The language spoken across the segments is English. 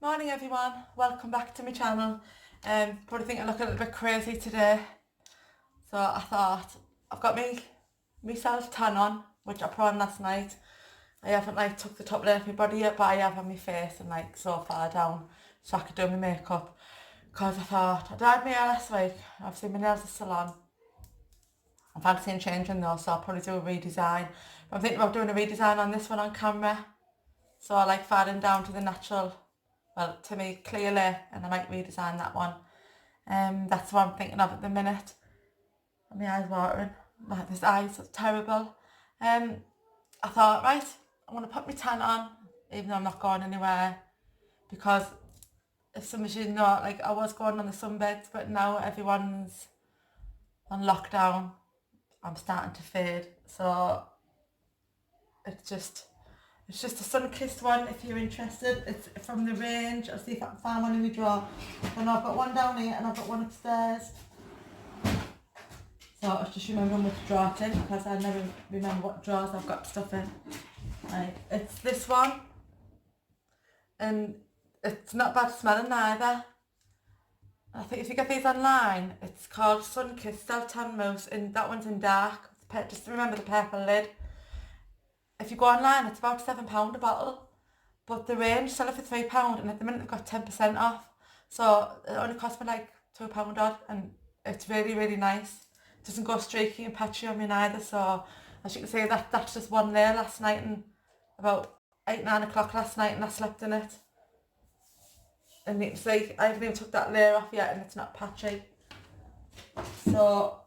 Morning everyone, welcome back to my channel. Probably think I look a little bit crazy today. So I thought, I've got myself tan on, which I put on last night. I haven't took the top layer off my body yet, but I have on my face and so far down so I could do my makeup. Because I thought, I dyed my hair last week, obviously my nails are still on. I'm fancying changing those, so I'll probably do a redesign. But I'm thinking about doing a redesign on this one on camera. So I like fading down to the natural, well, to me clearly, and I might redesign that one. That's what I'm thinking of at the minute. And my eyes watering. This eye's terrible. I thought, right, I'm going to put my tan on, even though I'm not going anywhere. Because if some of you know, I was going on the sunbeds, but now everyone's on lockdown. I'm starting to fade. So it's just a sun-kissed one if you're interested. It's from the range. I'll see if I can find one in my drawer. And I've got one down here and I've got one upstairs. So I was just remembering which drawer it's in because I never remember what drawers I've got stuff in. It's this one. And it's not bad smelling either. I think if you get these online, it's called Sun-Kissed Self-Tan Mousse, and that one's in dark. Just remember the purple lid. If you go online, it's about £7 a bottle, but the range sell it for £3, and at the minute they've got 10% off. So it only cost me £2 odd, and it's really, really nice. It doesn't go streaky and patchy on me neither. So as you can see, that's just one layer last night, and about 8-9 o'clock last night, and I slept in it. And you can see I haven't even took that layer off yet, and it's not patchy. So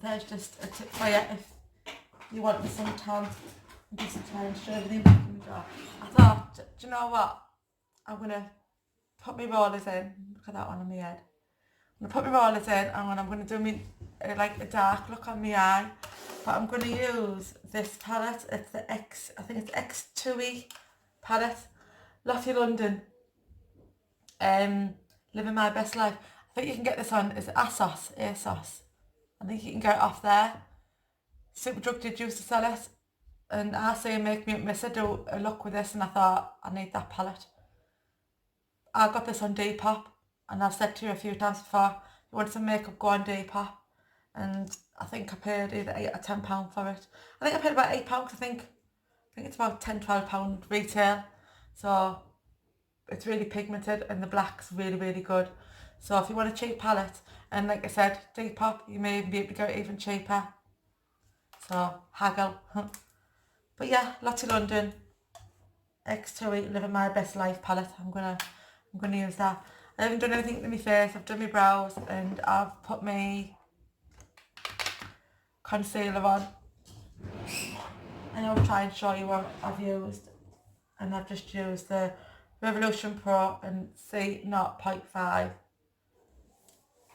there's just a tip for you if you want the suntan. Do some time and show everything back in the jar. I thought, do you know what? I'm going to put my rollers in. Look at that one on my head. I'm going to put my rollers in, and I'm going to do me a dark look on my eye. But I'm going to use this palette. It's the I think it's X2E palette. Lottie London. Living My Best Life. I think you can get this on, is it ASOS? I think you can get it off there. Superdrug did used to sell it. And I say Make Me Up Miss, I do a look with this, and I thought I need that palette. I got this on Depop, and I've said to you a few times before, you want some makeup, go on Depop. And I think I paid either £8 or £10 for it. I think I paid about £8 because I think it's about £10-12 retail. So it's really pigmented, and the black's really, really good. So if you want a cheap palette, and like I said, Depop, you may even be able to get it even cheaper. So haggle. But yeah, Lottie London, X2E, Living My Best Life palette. I'm gonna use that. I haven't done anything to my face. I've done my brows, and I've put my concealer on. And I'll try and show you what I've used. And I've just used the Revolution Pro and C0.5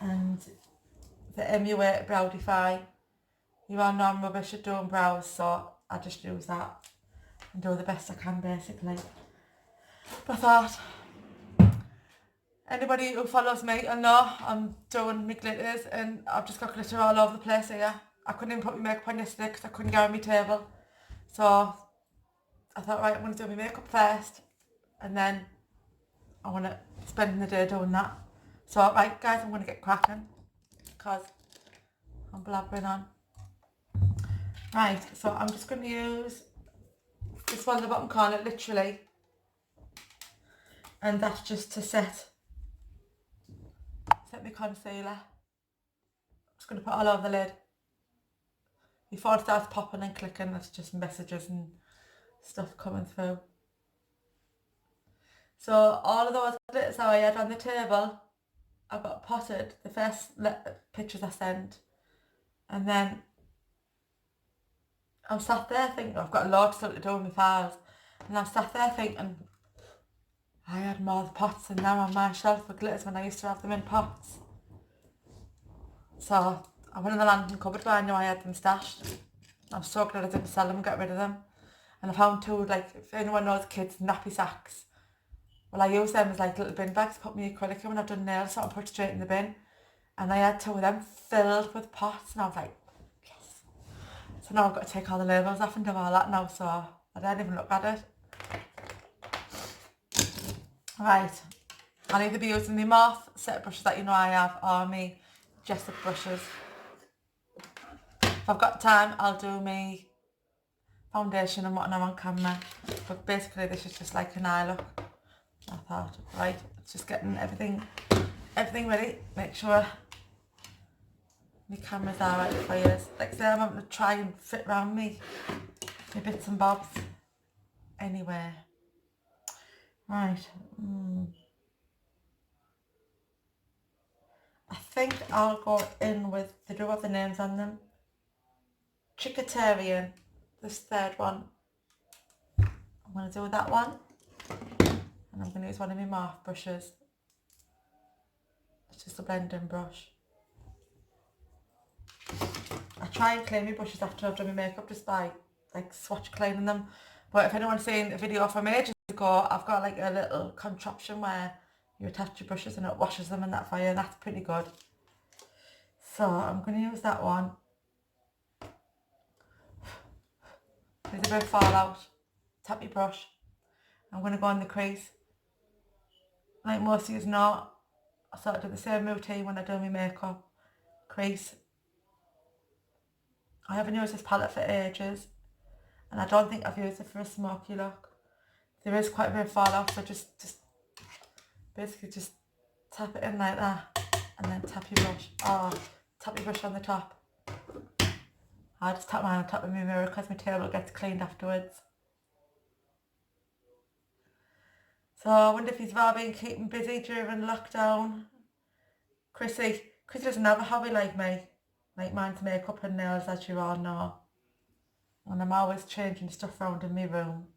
and the MUA Brow Define. You all know I'm rubbish at doing brows, so I just use that and do the best I can basically. But I thought, anybody who follows me will know I'm doing my glitters, and I've just got glitter all over the place here. I couldn't even put my makeup on yesterday because I couldn't get on my table. So I thought, right, I'm going to do my makeup first, and then I want to spend the day doing that. So right guys, I'm going to get cracking because I'm blabbering on. Right, so I'm just going to use this one in the bottom corner, literally, and that's just to set my concealer. I'm just going to put all over the lid. Before it starts popping and clicking, that's just messages and stuff coming through. So all of those glitters I had on the table, I got potted, the first pictures I sent, and then I'm sat there thinking, I've got a lot still to do with my files, and I'm sat there thinking, I had more of the pots and now on my shelf with glitters when I used to have them in pots. So I went in the lantern cupboard where I knew I had them stashed. I'm so glad I didn't sell them and get rid of them. And I found two, if anyone knows kids, nappy sacks. Well, I use them as little bin bags, put my acrylic in when I've done nails, so I put it straight in the bin. And I had two of them filled with pots, and I was like, yes. So now I've got to take all the labels off and do all that now, so I don't even look at it. Right, I'll either be using the Morph set of brushes that you know I have, or me Jessup brushes. If I've got time, I'll do me foundation and whatnot on camera, but basically this is just like an eye look. I thought, right, it's just getting everything ready, make sure my cameras are right for you. Like I said, I'm going to try and fit around me bits and bobs anyway. Right, I think I'll go in with, they do have the names on them, Chickatarian, this third one. I'm going to do that one, and I'm going to use one of my Morph brushes. It's just a blending brush. I try and clean my brushes after I've done my makeup just by like swatch cleaning them, but if anyone's seen a video from ages ago, I've got like a little contraption where you attach your brushes and it washes them and that for you, and that's pretty good. So I'm going to use that one. There's a bit of fallout. Tap your brush. I'm going to go on the crease. Like most of you know, I sort of do the same routine when I do my makeup. Crease. I haven't used this palette for ages, and I don't think I've used it for a smoky look. There is quite a bit of fallout, so just basically just tap it in like that, and then tap your brush. Oh, tap your brush on the top. I just tap mine on top of my mirror because my table gets cleaned afterwards. So I wonder if he's all been keeping busy during lockdown. Chrissy doesn't have a hobby like me. Like mine's makeup and nails, as you all know. And I'm always changing stuff around in my room.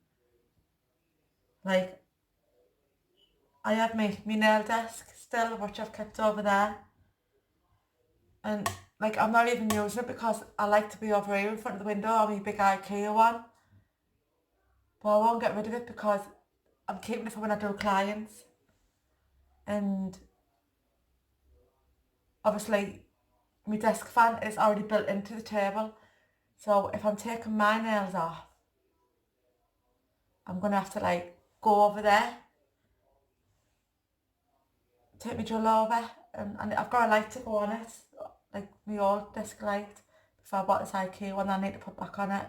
Like, I have my nail desk still, which I've kept over there. And like, I'm not even using it because I like to be over here in front of the window on my big IKEA one. But I won't get rid of it because I'm keeping it for when I do clients. And obviously my desk fan is already built into the table. So if I'm taking my nails off, I'm going to have to like go over there, take my drill over, and I've got a light to go on it, like my old desk light, before I bought this IKEA one that I need to put back on it.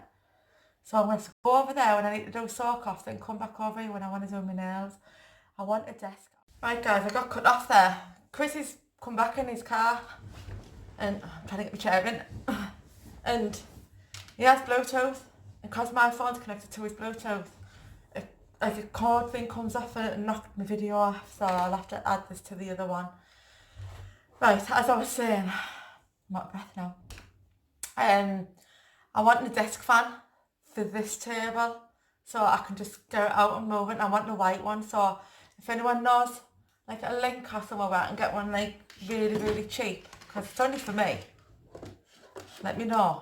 So I'm going to go over there when I need to do soak off, then come back over here when I want to do my nails. I want a desk. Right guys, I got cut off there. Chrissy's come back in his car, and I'm trying to get my chair in, and he has Bluetooth, and because my phone's connected to his Bluetooth, like a cord thing comes off and it knocked my video off, so I'll have to add this to the other one. Right, as I was saying, I'm out of breath now. I want a desk fan for this table so I can just get it out and move it. I want the white one, so if anyone knows like a link or somewhere where I can get one like really, really cheap, because it's only for me, let me know.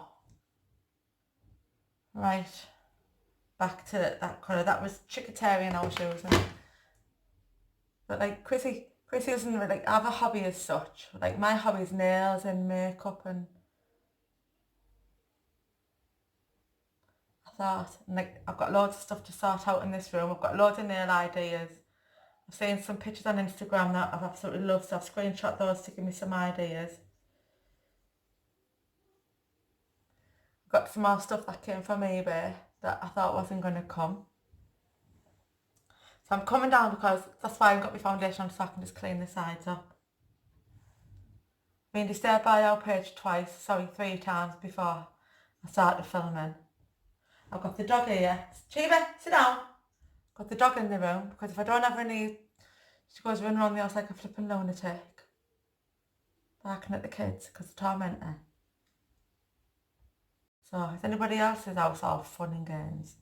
Right, back to that colour. That was Chickatarian I was using. But like Chrissy doesn't really like have a hobby as such. Like my hobby is nails and makeup, and I thought, and like I've got loads of stuff to sort out in this room. I've got loads of nail ideas. I've seen some pictures on Instagram that I've absolutely loved, so I've screenshot those to give me some ideas. I've got some more stuff that came from eBay that I thought wasn't going to come. So I'm coming down because that's why I've got my foundation on, so I can just clean the sides up. I mean, they stayed by our page three times before I started filming. I've got the dog here. Chiba, sit down. Got the dog in the room because if I don't have any, she goes running around the house like a flipping lunatic, barking at the kids because they torment her. So is anybody else's house all fun and games?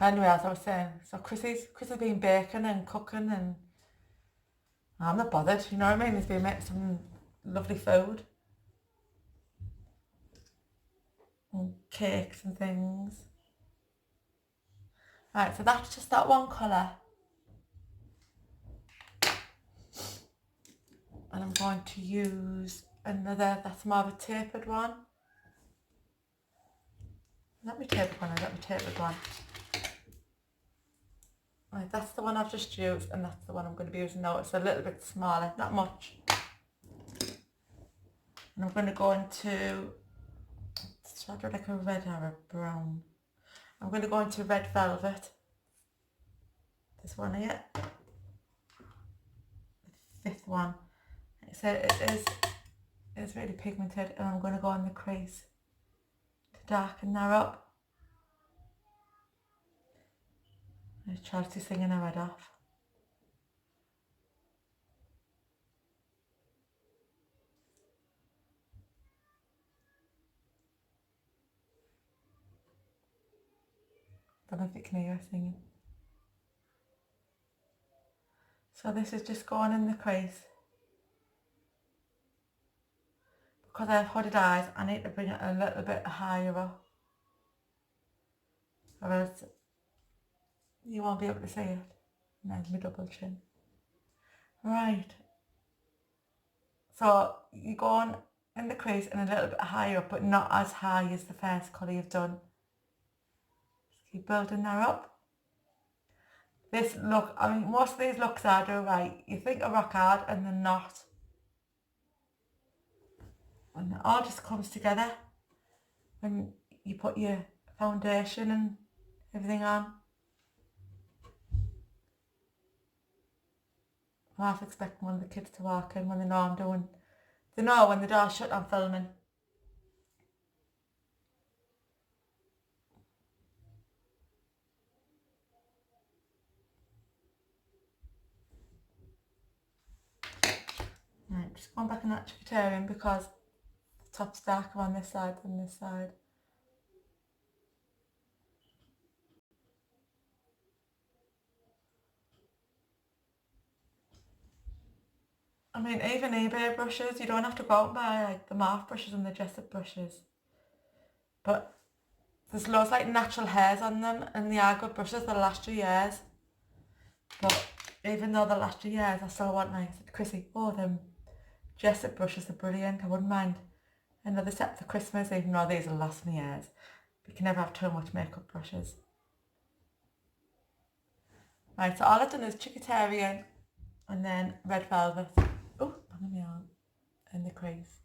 Anyway, as I was saying, so Chrissy's been baking and cooking, and I'm not bothered, you know what I mean? He's been making some lovely food. And cakes and things. Right, so that's just that one colour. And I'm going to use another, that's more of a tapered one. Is that my tapered one or is that my tapered one? Right, that's the one I've just used, and that's the one I'm going to be using now. It's a little bit smaller, not much. And I'm going to go into, it's either like a red or a brown. I'm going to go into red velvet. This one here. The fifth one. Like I said, it's really pigmented, and I'm going to go on the crease to darken that up. There's Chelsea singing her head off. Don't know if you can hear her singing. So this is just going in the crease. Because I have hooded eyes, I need to bring it a little bit higher up, or else you won't be able to see it. And there's my double chin. Right. So you go on in the crease and a little bit higher up, but not as high as the first colour you've done. Just keep building that up. This look, I mean, most of these looks I do right. You think are rock hard and they're not. And it all just comes together when you put your foundation and everything on. I'm half expecting one of the kids to walk in when they know I'm doing. They know when the door's shut I'm filming. Right, just going back in that Chiquitarian because the top's darker on this side than this side. I mean, even eBay brushes, you don't have to go out and buy like the Morph brushes and the Jessup brushes. But there's loads like natural hairs on them, and they are good brushes, they'll last you years. But even though they'll last you years, I still want like, I said to Chrissy, oh, them Jessup brushes are brilliant, I wouldn't mind another set for Christmas, even though these will last me years. But you can never have too much makeup brushes. Right, so all I've done is Chiquitarian and then red velvet. Oh, banging me on in the crease.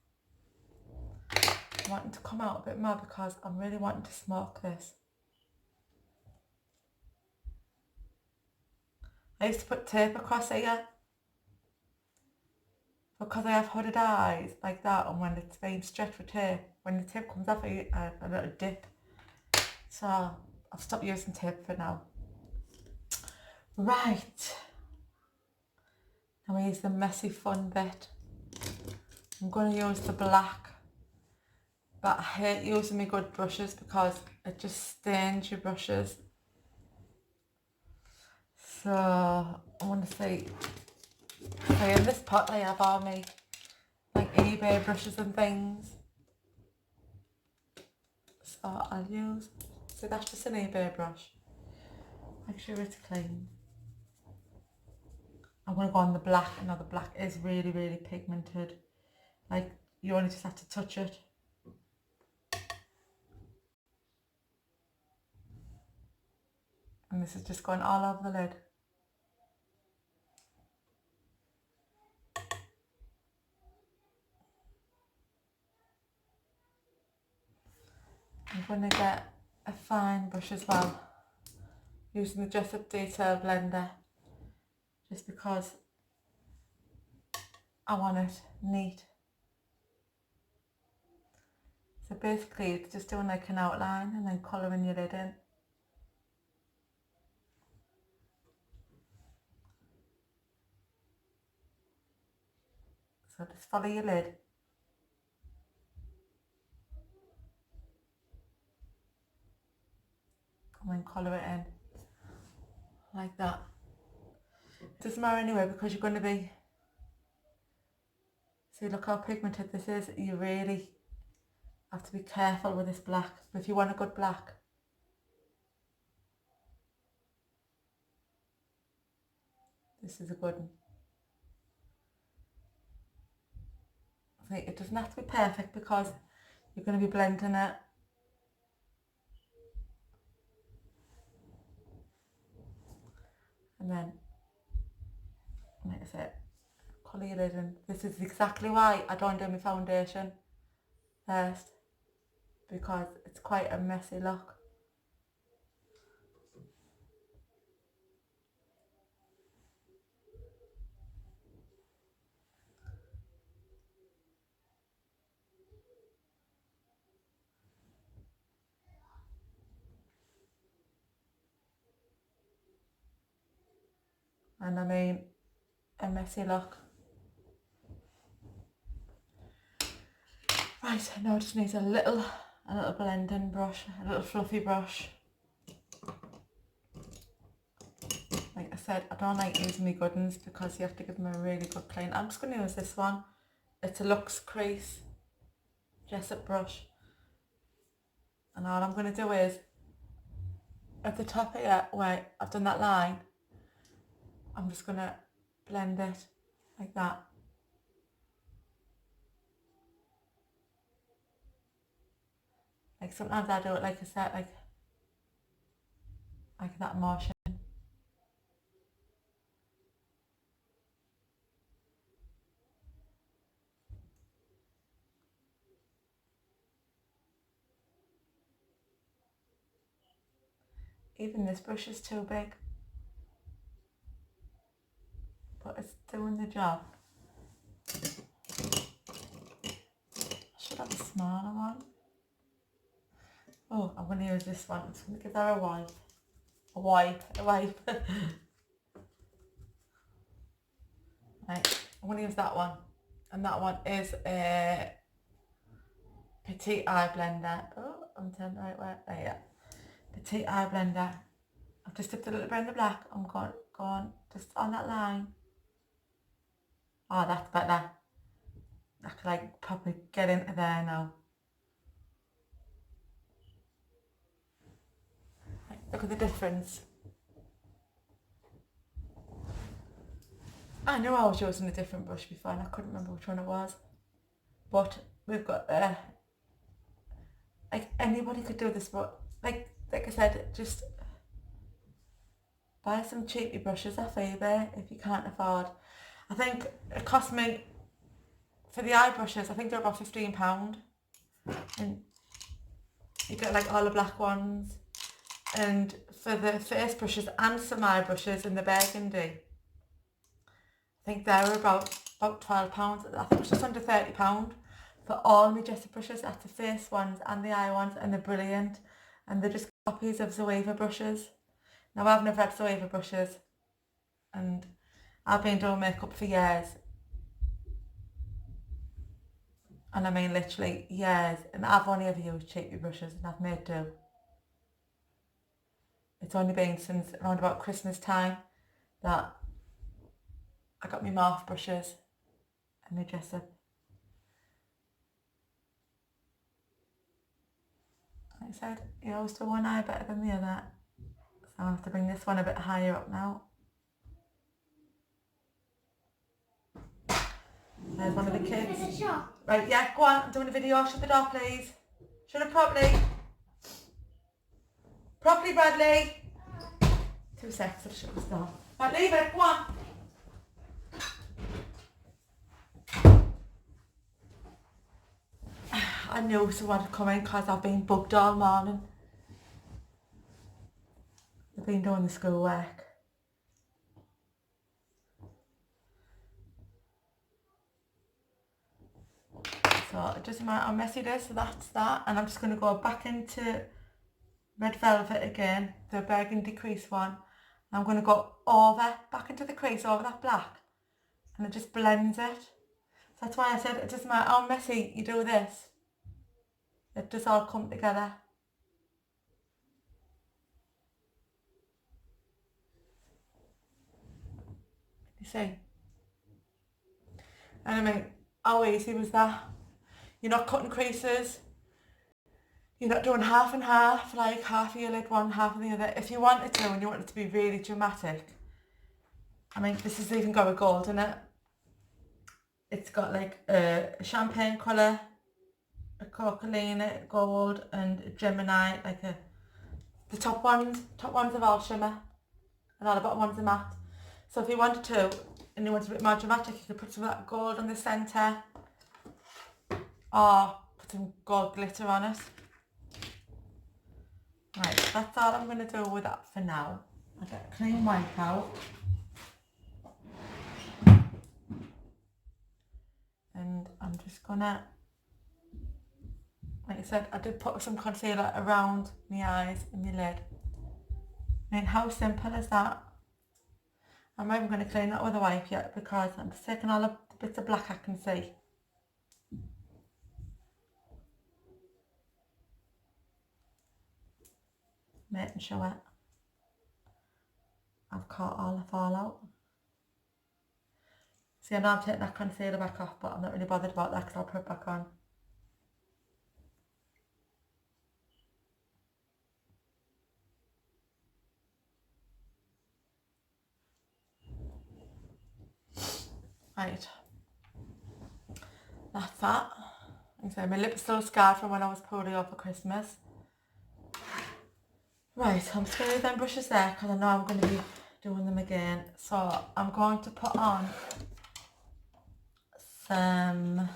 I'm wanting to come out a bit more because I'm really wanting to smoke this. I used to put tape across here because I have hooded eyes like that, and when it's being stretched with tape, when the tape comes off, I get a little dip. So I've stopped using tape for now. Right. Now here's the messy fun bit. I'm going to use the black, but I hate using my good brushes because it just stains your brushes. So I want to see in this pot I have all my like eBay brushes and things. So I'll use, so that's just an eBay brush. Make sure it's clean. I'm going to go on the black. Now the black is really, really pigmented. Like, you only just have to touch it. And this is just going all over the lid. I'm going to get a fine brush as well, using the Jessup Detail Blender, just because I want it neat. So basically it's just doing like an outline and then colouring your lid in. So just follow your lid. And then colour it in. Like that. It doesn't matter anyway because you're going to be... See, look how pigmented this is. You really have to be careful with this black. But if you want a good black, this is a good one. See, it doesn't have to be perfect because you're going to be blending it. And then, like I said, colour your lid in. This is exactly why I don't do my foundation first, because it's quite a messy look. And I mean, a messy look. Right, now I just need a little blending brush, a little fluffy brush. Like I said, I don't like using my good ones because you have to give them a really good clean. I'm just going to use this one. It's a Luxe Crease Jessup brush. And all I'm going to do is, at the top here where I've done that line, I'm just going to blend it like that. Like sometimes I do it like I said, like that motion. Even this brush is too big, but it's doing the job. I should have a smaller one. Oh, I'm going to use this one. I'm just going to give her a wipe. A wipe. Right, I'm going to use that one. And that one is a Petite Eye Blender. Oh, I'm turning the right way. There, yeah. Petite Eye Blender. I've just dipped a little bit in the black. I'm going just on that line. Oh, that's better. I can like probably get into there now. Right, look at the difference. I knew I was using a different brush before and I couldn't remember which one it was. But we've got like anybody could do this, but like I said, just buy some cheapy brushes off eBay if you can't afford. I think it cost me, for the eye brushes, I think they're about £15. And you get like all the black ones. And for the face brushes and some eye brushes in the burgundy, I think they were about £12. I think it's just under £30 for all my Jessup brushes. That's the face ones and the eye ones, and they're brilliant. And they're just copies of Zoeva brushes. Now I've never had Zoeva brushes, and I've been doing makeup for years. And I mean literally years, and I've only ever used cheapy brushes and I've made do. It's only been since around about Christmas time that I got my Morph brushes and my Jessup. Like I said, you always do one eye better than the other. So I'll have to bring this one a bit higher up now. There's one of the kids. Right, yeah, go on, I'm doing a video. Shut the door, please. Shut it properly. Properly, Bradley. 2 seconds, I'll shut this door. Right, leave it, go on. I knew someone would come in because I've been bugged all morning. I've been doing the schoolwork. So it doesn't matter how messy it is, so that's that. And I'm just going to go back into Red Velvet again, the burgundy crease one. I'm going to go back into the crease, over that black. And it just blends it. So that's why I said it doesn't matter how messy you do this. It does all come together. You see? And I mean, how easy was that? You're not cutting creases. You're not doing half and half, like half of your lid one, half of the other. If you wanted to and you wanted to be really dramatic, I mean, this has even got a gold in it. It's got like a champagne colour, a Coralina gold, and a Gemini, like the top ones have all shimmer. and all the bottom ones are matte. So if you wanted to, and you wanted a bit more dramatic, you could put some of that gold on the centre, or put some gold glitter on it. Right, that's all I'm going to do with that for now. I'll get a clean wipe out. And I'm just gonna, like I said, I did put some concealer around my eyes and my lid. I mean, how simple is that? I'm not even going to clean that with a wipe yet because I'm just taking all the bits of black I can see. Making sure I've caught all the fallout. See, I know I'm taking that concealer back off, but I'm not really bothered about that because I'll put it back on. Right, that's that. Like I say, my lip's still scarred from when I was poorly over Christmas. Right, I'm just going to leave them brushes there because I know I'm going to be doing them again. So I'm going to put on some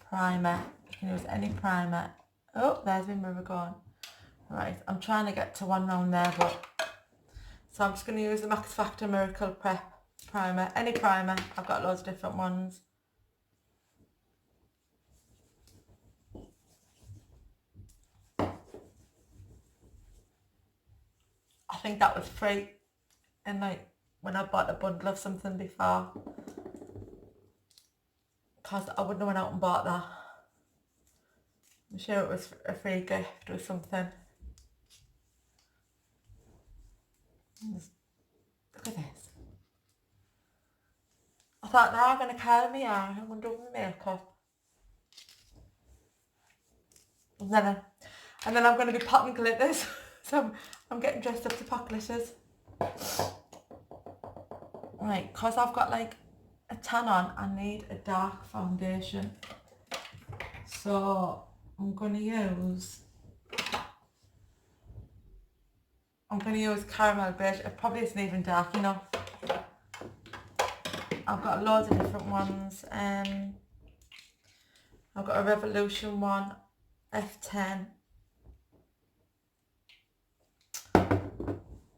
primer. You can use any primer. Oh, there's my mirror gone. Right, I'm trying to get to one round there, but so I'm just going to use the Max Factor Miracle Prep primer. Any primer. I've got loads of different ones. I think that was free, and like when I bought a bundle of something before, because I wouldn't have went out and bought that. I'm sure it was a free gift or something. Look at this. I thought now I'm going to curl my hair, I'm going to do my makeup. And then I'm going to be potting glitters. So I'm getting dressed up to pot glitters. Right, because I've got like a tan on, I need a dark foundation. So I'm going to use caramel beige. It probably isn't even dark enough. I've got loads of different ones. I've got a Revolution one, F10.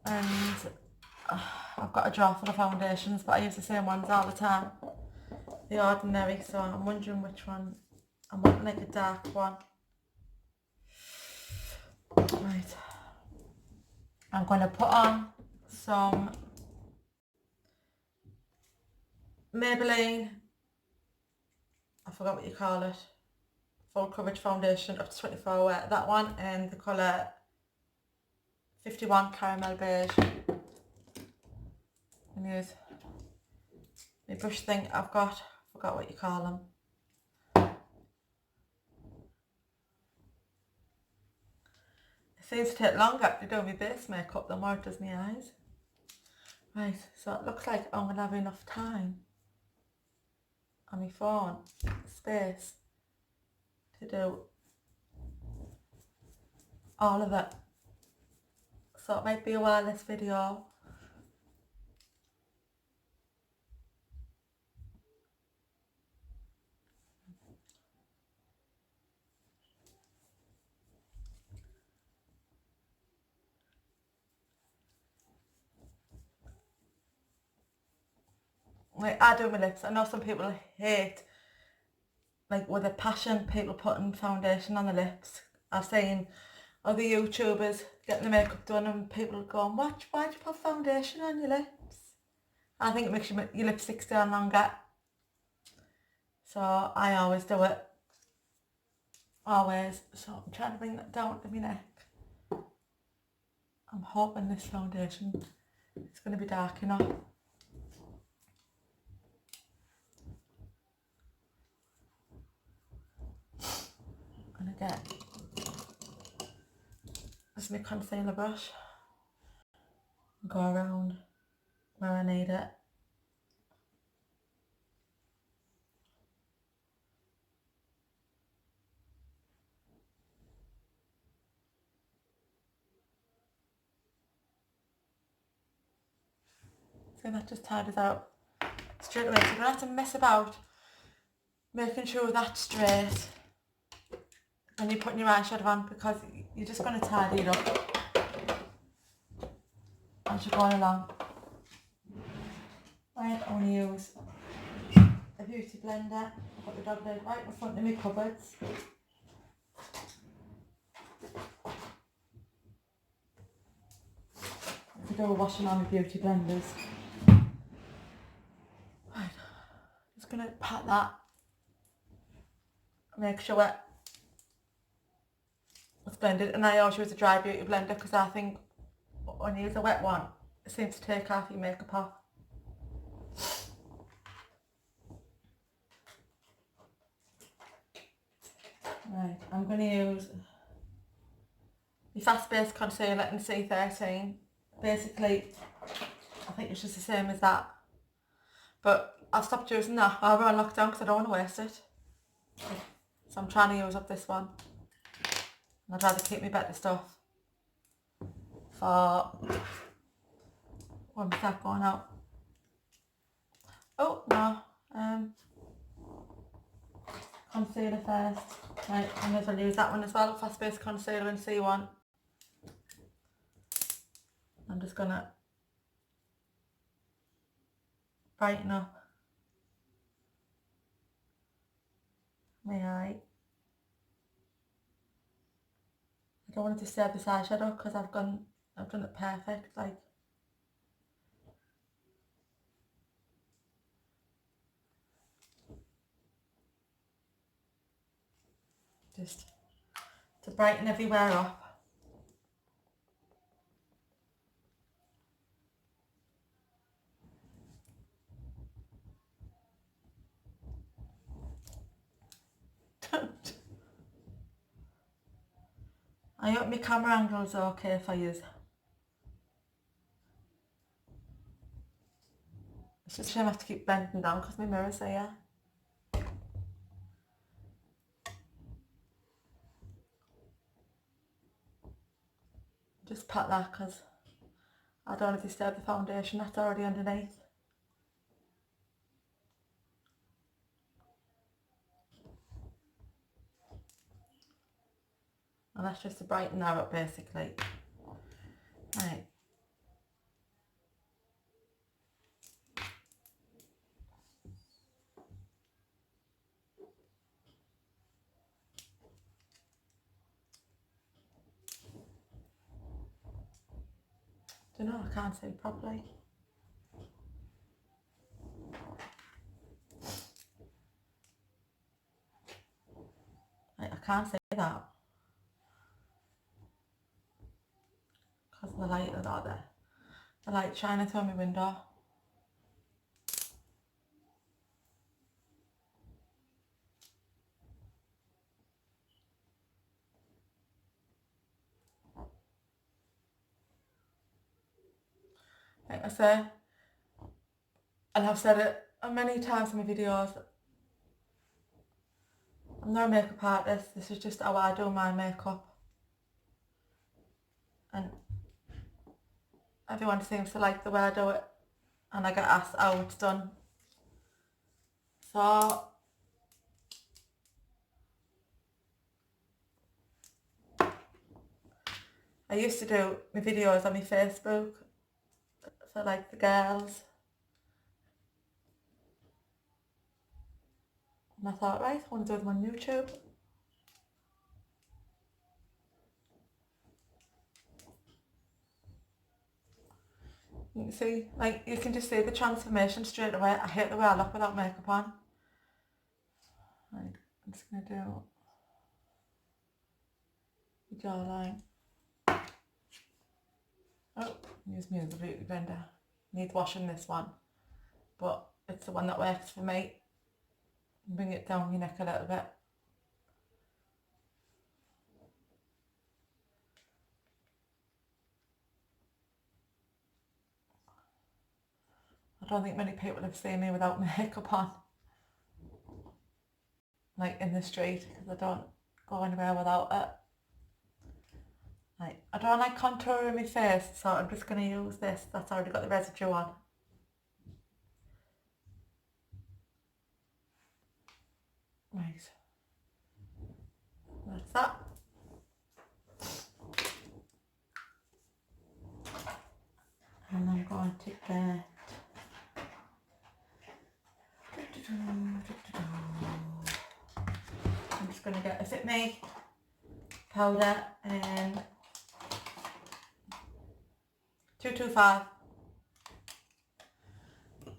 And I've got a drawer full of foundations, but I use the same ones all the time. The Ordinary, so I'm wondering which one. I want like a dark one. Right. I'm going to put on some Maybelline, I forgot what you call it, full coverage foundation up to 24 hour. That one in the colour 51 Caramel Beige. And use my brush thing I've got, forgot what you call them. It seems to take longer to do my base makeup than what it does my eyes. Right, so it looks like I'm going to have enough time on my phone, space, to do all of it. So it might be a while this video. Like, I do my lips. I know some people hate, like with a passion, people putting foundation on the lips. I've seen other YouTubers getting the makeup done and people going, why'd you put foundation on your lips? I think it makes your lipstick stay on longer. So I always do it. Always. So I'm trying to bring that down to my neck. I'm hoping this foundation is going to be dark enough. I'm going to get this is my concealer brush. Go around where I need it. See, that just tidies out straight away. So you don't have to mess about making sure that's straight when you're putting your eyeshadow on, because you're just going to tidy it up as you're going along. Right, I want to use a beauty blender. I've got the dog bed right in front of my cupboards. I could do a washing on my beauty blenders. Right, just going to pat that. Make sure it's blended, and I always use a dry beauty blender because I think when you use a wet one it seems to take half your makeup off. Right, I'm going to use the Fast Base Concealer in C13. Basically, I think it's just the same as that, but I've stopped using that while we're on lockdown because I don't want to waste it. So I'm trying to use up this one. I'd rather keep my better stuff for when we start going out. Oh no, concealer first. Right, I may as well use that one as well, Fast Base Concealer in C1. I'm just gonna brighten up my eye. I don't want to disturb this eyeshadow because I've done it perfect, like. Just to brighten everywhere up. I hope my camera angle is okay if I use. It's just a shame I have to keep bending down because my mirror's here. Just pat that because I don't want to disturb the foundation that's already underneath. And that's just to brighten that up basically. Right. Don't know, I can't see properly. Right, I can't see that because of the light that's out there. The light shining through my window. Like I say, and I've said it many times in my videos, I'm not a makeup artist, this is just how I do my makeup. And everyone seems to like the way I do it, and I get asked how it's done. So I used to do my videos on my Facebook for like the girls. And I thought, right, I want to do them on YouTube. You can see, like, you can just see the transformation straight away. I hate the way I look without makeup on. Right, I'm just going to do the jawline. Oh, use me as a beauty blender. Need washing this one, but it's the one that works for me. Bring it down your neck a little bit. I don't think many people have seen me without makeup on, like in the street, because I don't go anywhere without it. Like, I don't like contouring my face, so I'm just going to use this that's already got the residue on. Right. That's that. And I'm going to get I'm just going to get a Fit Me powder in 225.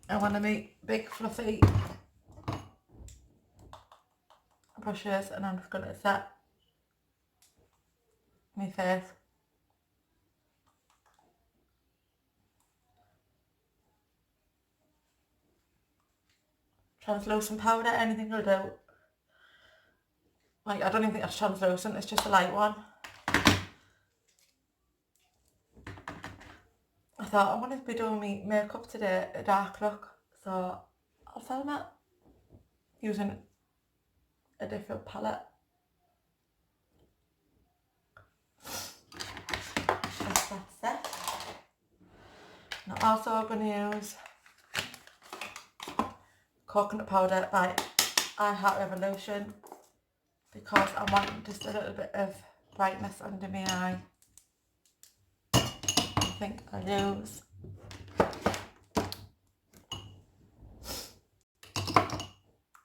I want to make big fluffy brushes, and I'm just going to set my face. Translucent powder, anything will do. Like, I don't even think that's translucent, it's just a light one. I thought I wanted to be doing my makeup today, a dark look, so I'll film it using a different palette. That's it. And I'm also going to use coconut powder by I Heart Revolution because I want just a little bit of brightness under my eye. I think I'll use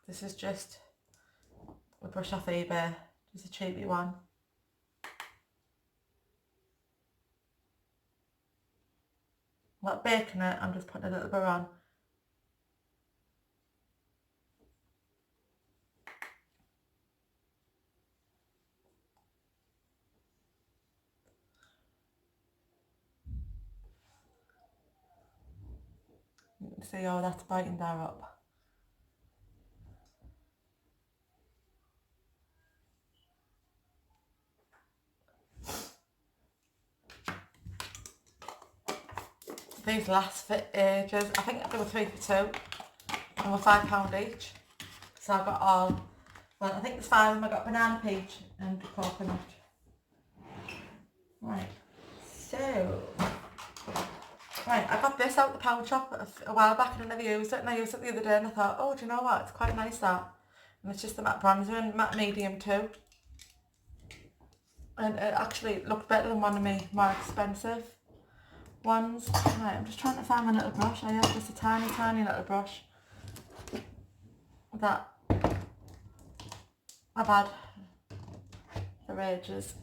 this is just a brush off eBay, just a cheapy one. I'm not baking it, I'm just putting a little bit on. You can see how that's brightened her up. These last for ages. I think they were 3 for 2 and were £5 each. So I got all, well I think there's 5 of them. I got banana, peach and coconut. Right, so, right, I got this out the pound shop a while back and I never used it, and I used it the other day and I thought, oh, do you know what, it's quite nice that. And it's just the matte bronzer and matte medium too. And it actually looked better than one of my more expensive ones. Right, I'm just trying to find my little brush. I have just a tiny, tiny little brush that I've had for ages.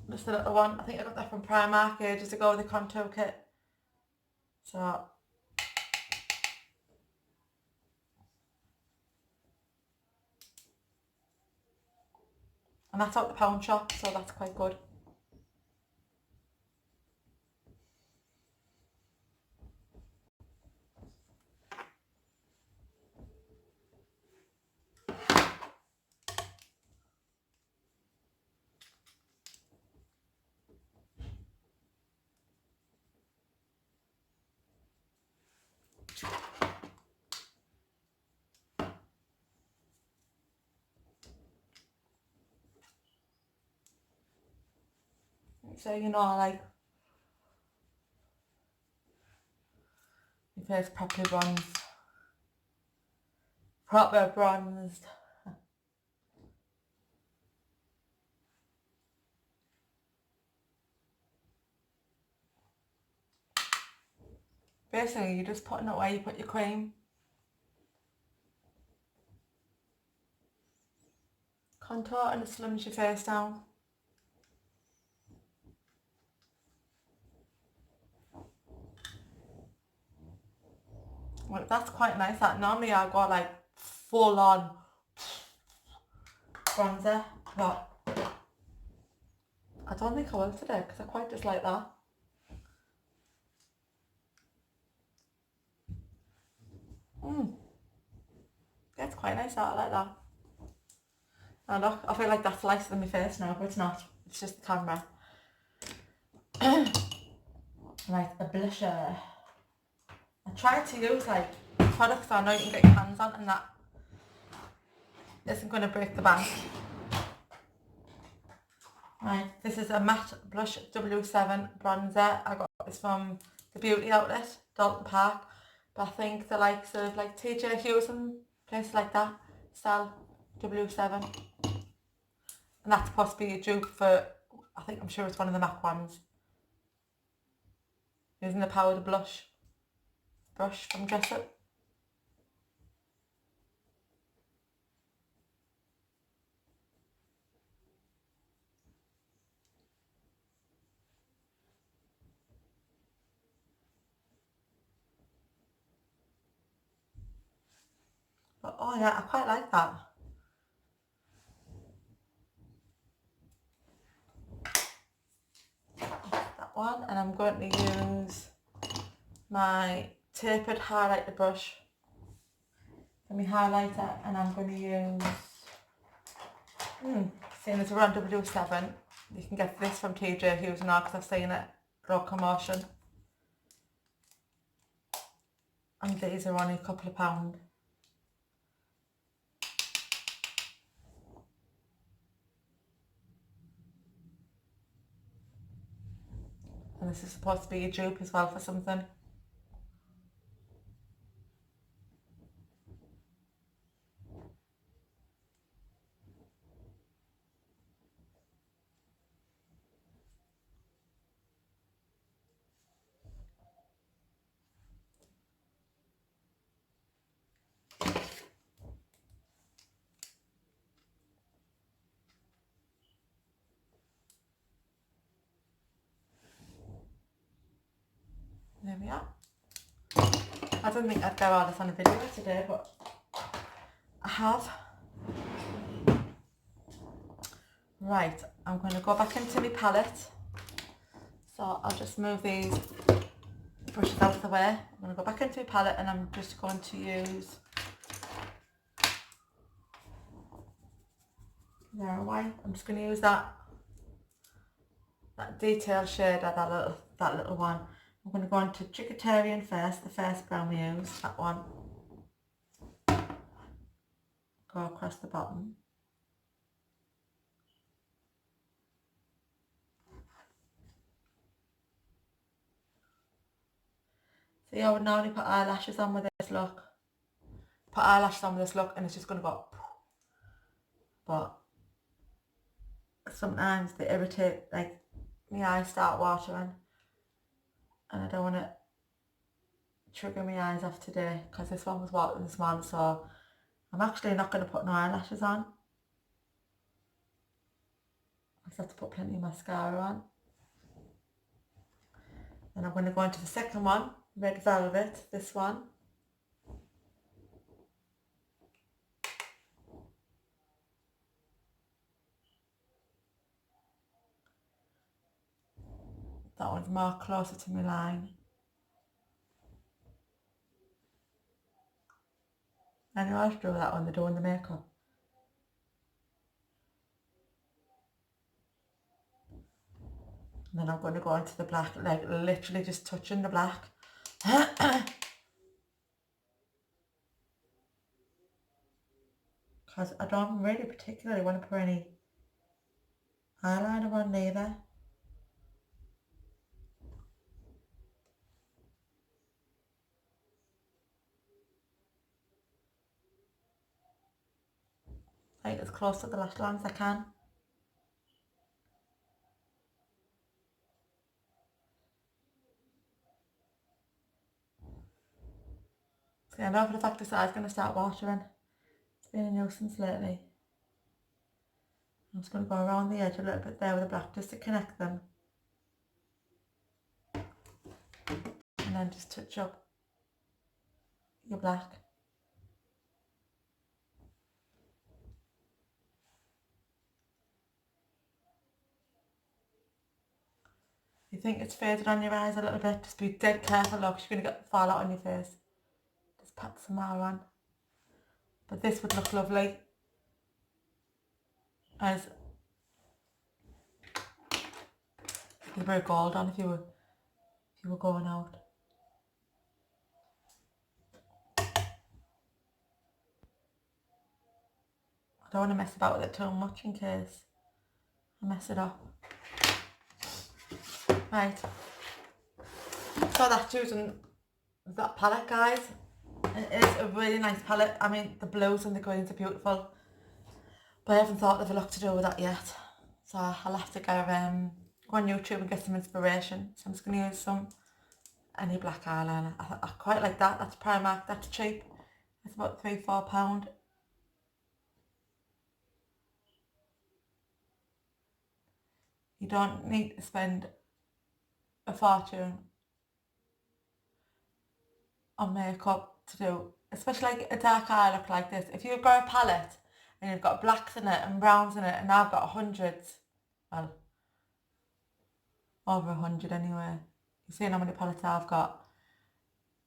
Just a little one. I think I got that from Primark ages ago, the contour kit. So, and that's out the pound shop, so that's quite good. So, you know, like, your face properly bronzed. Proper bronzed. Basically, you're just putting it where you put your cream. Contour and it slims your face down. Well, that's quite nice. That normally I go like full on bronzer, but I don't think I will today because I quite just like that. Yeah, it's quite nice that, I like that. And look, I feel like that's lighter than my face now, but it's not. It's just the camera. Right, a blusher. I tried to use like products that I know you can get your hands on and that isn't going to break the bank. Right, this is a matte blush W7 bronzer. I got this from the beauty outlet, Dalton Park. But I think the likes of like TJ Hughes and places like that sell W7. And that's possibly a dupe for, I'm sure it's one of the MAC ones. Using the powder brush from Jessup. But oh yeah, I quite like that. That one, and I'm going to use my tapered highlighter brush for my highlighter, and I'm going to use, seeing as we're on W7, you can get this from TJ Hughes now because I've seen it grow commotion. And these are only a couple of pounds. And this is supposed to be a dupe as well for something. There we are. I don't think I'd go all this on a video today, but I have. Right, I'm going to go back into my palette. So I'll just move these brushes out of the way. I'm going to go back into my palette and I'm just going to use white. I'm just going to use that detail shade of that little one. I'm going to go on to Chickatarian first, the first brown we use, that one. Go across the bottom. See, I would normally put eyelashes on with this look. Put eyelashes on with this look and it's just going to go, but sometimes they irritate, like my eyes start watering and I don't want to trigger my eyes off today because this one was watering this morning, so I'm actually not going to put no eyelashes on. I just have to put plenty of mascara on. Then I'm going to go into the second one, Red Velvet, this one. That one's more closer to my line. And you always do that when they're doing the makeup. And then I'm going to go into the black, like literally just touching the black. Because I don't really particularly want to put any eyeliner on either. Like as close to the lash line as I can. See, I know for the fact this eye's going to start watering. It's been a nuisance lately. I'm just going to go around the edge a little bit there with the black just to connect them. And then just touch up your black. If you think it's faded on your eyes a little bit, just be dead careful, look, you're going to get the fall out on your face. Just pat some more on. But this would look lovely as you wear gold on if you were going out. I don't want to mess about with it too much in case I mess it up. Right. So that's using that palette, guys. It is a really nice palette. I mean, the blues and the greens are beautiful. But I haven't thought of a look to do with that yet. So I'll have to go on YouTube and get some inspiration. So I'm just going to use any black eyeliner. I quite like that. That's Primark. That's cheap. It's about £3-4. You don't need to spend a fortune on makeup to do, especially like a dark eye look like this. If you've got a palette and you've got blacks in it and browns in it, and I've got hundreds, well, over 100 anyway. You've seen how many palettes I've got.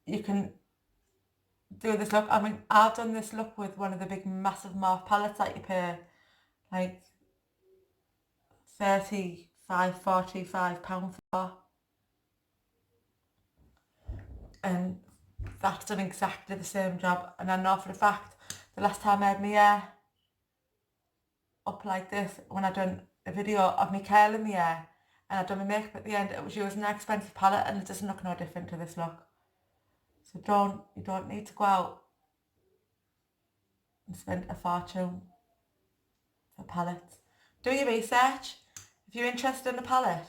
You can do this look. I mean, I've done this look with one of the big massive Morphe palettes that you pay like £35 for. And that's done exactly the same job. And I know for the fact, the last time I had my hair up like this, when I done a video of me curling my hair, and I done my makeup at the end, it was using an expensive palette, and it doesn't look no different to this look. So you don't need to go out and spend a fortune for palettes. Do your research. If you're interested in a palette,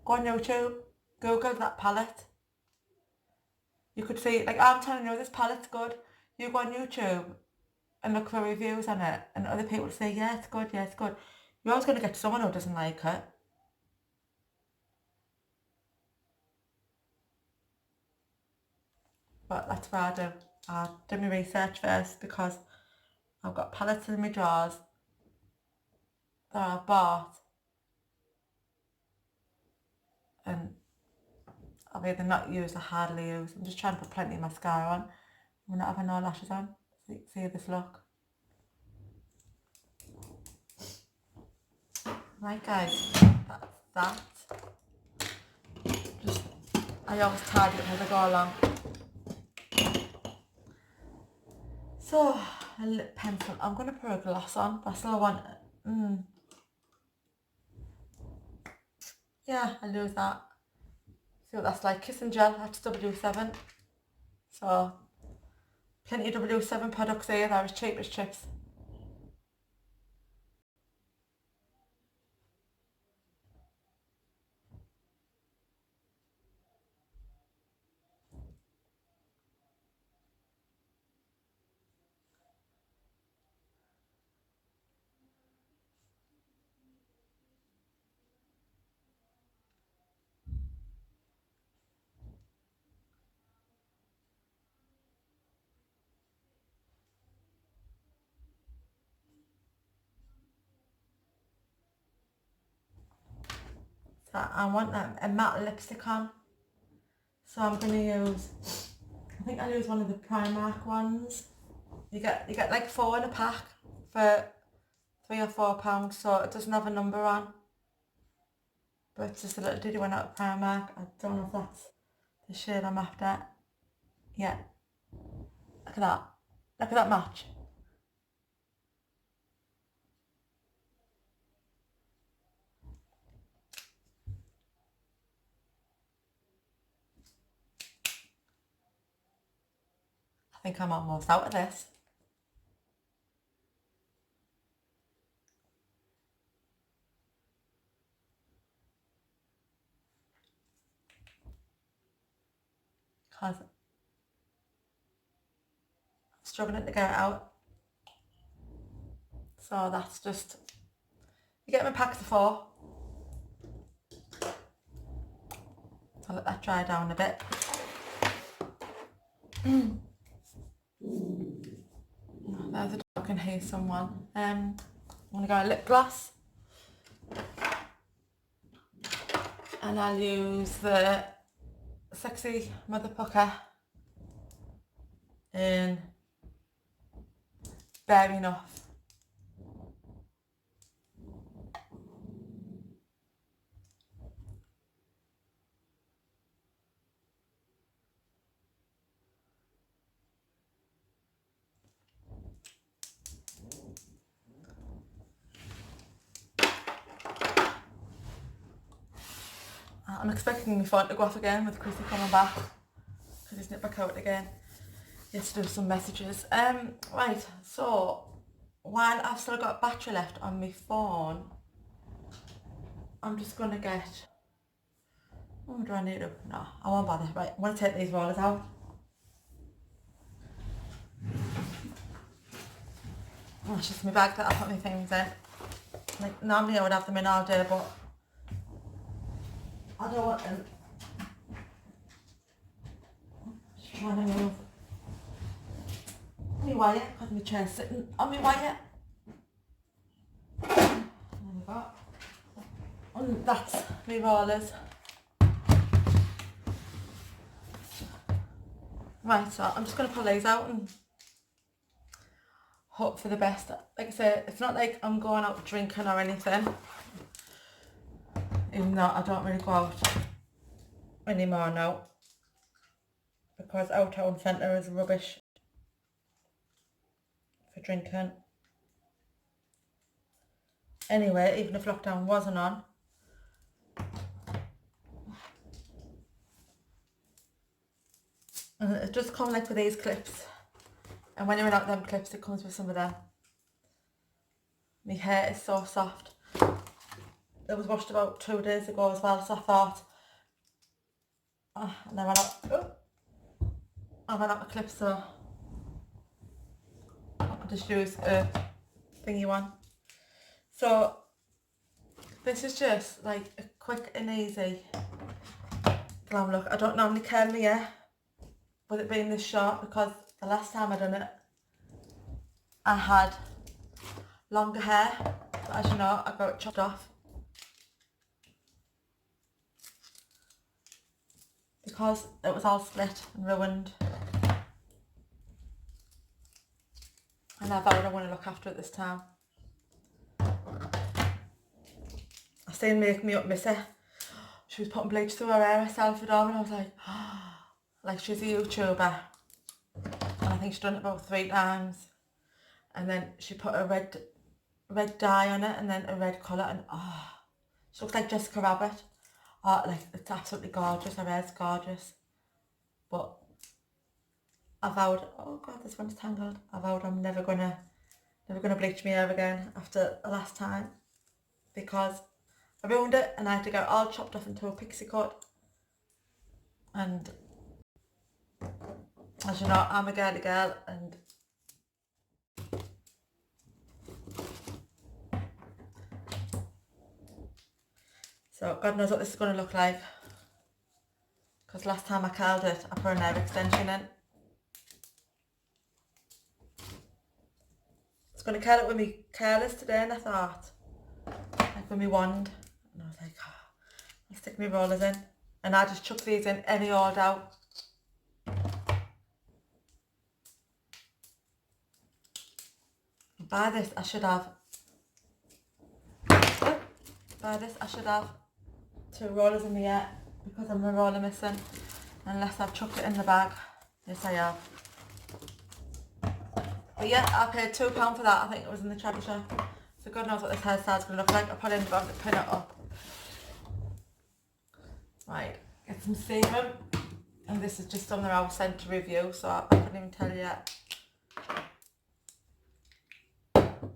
go on YouTube, Google that palette. You could see, like I'm telling you, this palette's good. You go on YouTube and look for reviews on it, and other people say, yeah, it's good, yeah, it's good. You're always going to get someone who doesn't like it. But that's what I do. I do my research first, because I've got palettes in my drawers that I bought, and I've either not used or hardly used. I'm just trying to put plenty of mascara on. I'm not having no lashes on. See this look. Right guys, that's that. I always tidy it as I go along. So, a lip pencil. I'm going to put a gloss on, but I still want it. Yeah, I'll use that. See what that's like. Kissing Gel, that's W7. So, plenty of W7 products here. They're as cheap as chips. So I want a matte lipstick on. So I'm going to use, I think I'll use one of the Primark ones. You get like 4 in a pack for £3 or £4, so it doesn't have a number on. But it's just a little ditty one out of Primark. I don't know if that's the shade I'm after. Yeah. Look at that. Look at that match. I think I'm almost out of this. Because I'm struggling to get it out. So that's just, you get my packs of 4. So let that dry down a bit. There's a dog in here, someone. I'm going to go lip gloss. And I'll use the Sexy Mother Pucker in Bare Enough. I'm expecting my phone to go off again with Chrissy coming back, because he's nipped back out again. Let's do some messages. Right, so while I've still got battery left on my phone, I'm just gonna get, oh, do I need to? No, I won't bother. Right, I'm gonna take these rollers out. Oh, it's just my bag that I put my things in. Like, normally I would have them in all day, but I don't want them. Just trying to move my wire, because my chair's sitting on my wire. There we go. And that's my rollers. Right, so I'm just going to pull these out and hope for the best. Like I say, it's not like I'm going out drinking or anything, even though I don't really go out anymore now, because our town centre is rubbish for drinking. Anyway, even if lockdown wasn't on, and it just comes like with these clips, and when you're without them clips it comes with some of them. My hair is so soft. It was washed about 2 days ago as well, so I thought, and I went out of clips, so I could just use a thingy one. So this is just like a quick and easy glam look. I don't normally curl my hair with it being this short, because the last time I done it I had longer hair, but as you know I got it chopped off because it was all split and ruined, and I vowed I want to look after it this time. I seen Make Me Up Missy. She was putting bleach through her hair herself at all, and I was like, like, she's a YouTuber, and I think she's done it about 3 times, and then she put a red dye on it and then a red colour, and she looks like Jessica Rabbit. Like, it's absolutely gorgeous. Her hair's gorgeous, but I vowed, oh god, this one's tangled. I vowed I'm never gonna bleach my hair again after the last time, because I ruined it and I had to get it all chopped off into a pixie cut. And as you know, I'm a girly girl, and so God knows what this is going to look like, because last time I curled it I put an hair extension in. I was going to curl it with my curlers today, and I thought, like with my wand, and I was like, I'll stick my rollers in, and I just chuck these in any old out. By this I should have 2 rollers in the air, because I'm a roller missing, unless I've chucked it in the bag. Yes, I have. But yeah, I paid £2 for that. I think it was in the charity shop. So God knows what this hairstyle's going to look like. I'll put it in the bag to pin it up. Right, get some serum. And this is just something I was sent to review, so I couldn't even tell you yet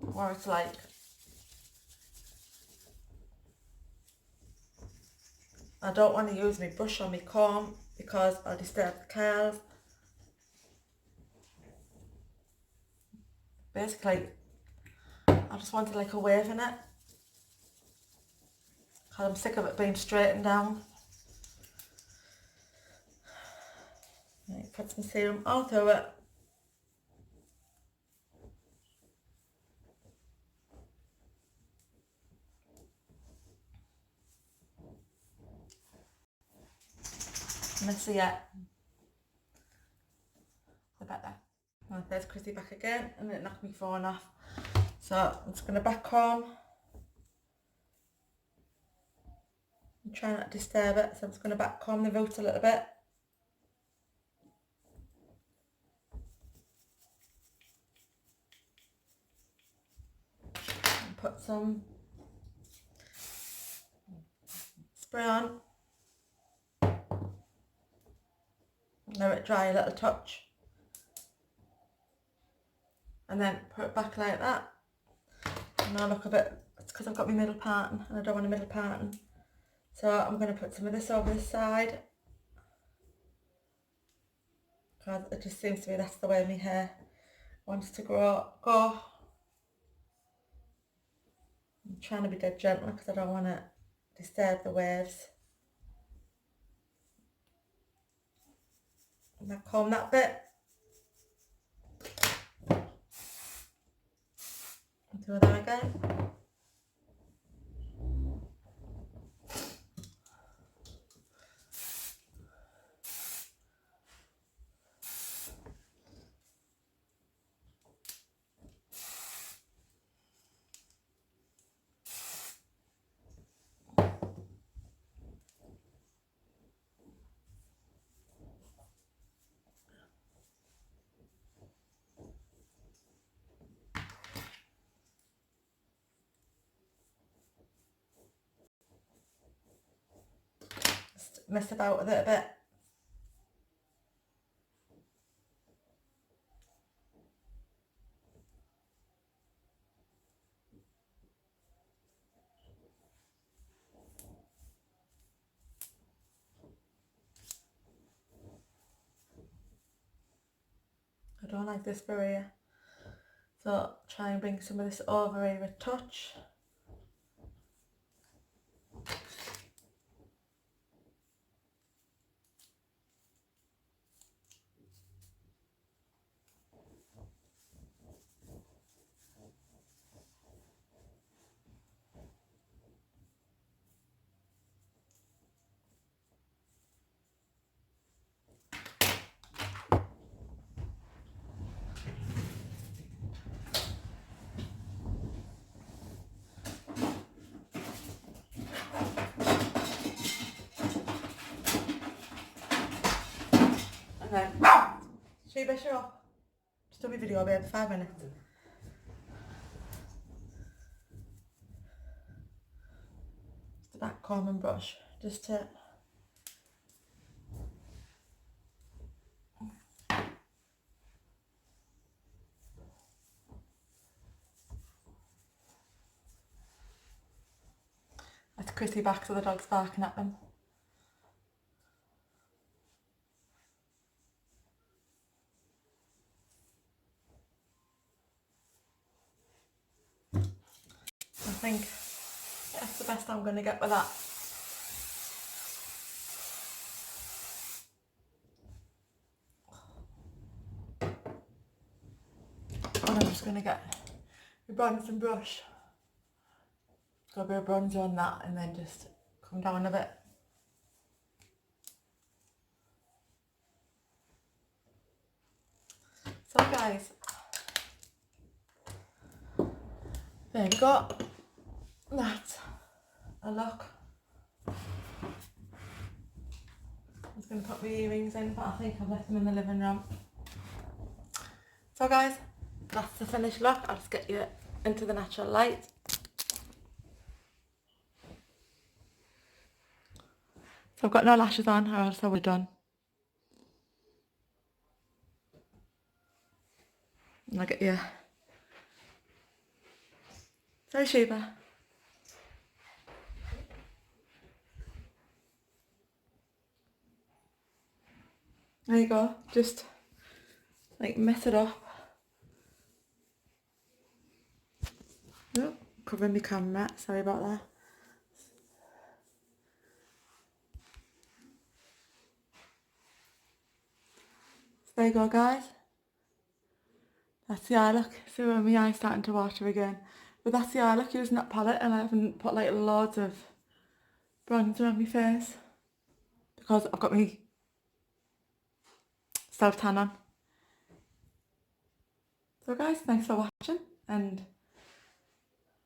what it's like. I don't want to use my brush or my comb because I'll disturb the curls. Basically, I just wanted like a wave in it, because I'm sick of it being straightened down. Right, put some serum all through it. Messy yet. The better. Well, there's Chrissy back again, and it knocked my phone off. So I'm just going to back comb. I'm trying not to disturb it, so I'm just going to back comb the roots a little bit. And put some spray on. Let it dry a little touch. and then put it back like that. And I look a bit, it's because I've got my middle parting and I don't want a middle parting. So I'm going to put some of this over this side, because it just seems to be that's the way my hair wants to go. I'm trying to be dead gentle because I don't want to disturb the waves. And I comb that bit. Do that again. Just mess about with it a bit. I don't like this barrier, so try and bring some of this over here a touch. And then, Sheba, show up. Just do my video, babe, 5 minutes. The back comb and brush, just to That's Chrissy back, so the dog's barking at them. I think that's the best I'm going to get with that. And I'm just going to get the bronze and brush. Got a bit of bronzer on that and then just come down a bit. So guys, there we go. That's a look. I was going to put my earrings in, but I think I've left them in the living room. So guys, that's the finished look. I'll just get you into the natural light. So I've got no lashes on, or else I would have done. And I'll get you. Sorry, Sheba. There you go. Just like mess it up. Oh, covering my camera. Sorry about that. So there you go, guys. That's the eye look. See where my eye's starting to water again. But that's the eye look using that palette, and I haven't put like loads of bronzer on my face because I've got my self tan on. So guys, thanks for watching, and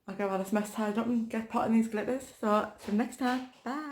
I'll get all this mess tied up and get potting these glitters. So till next time, bye.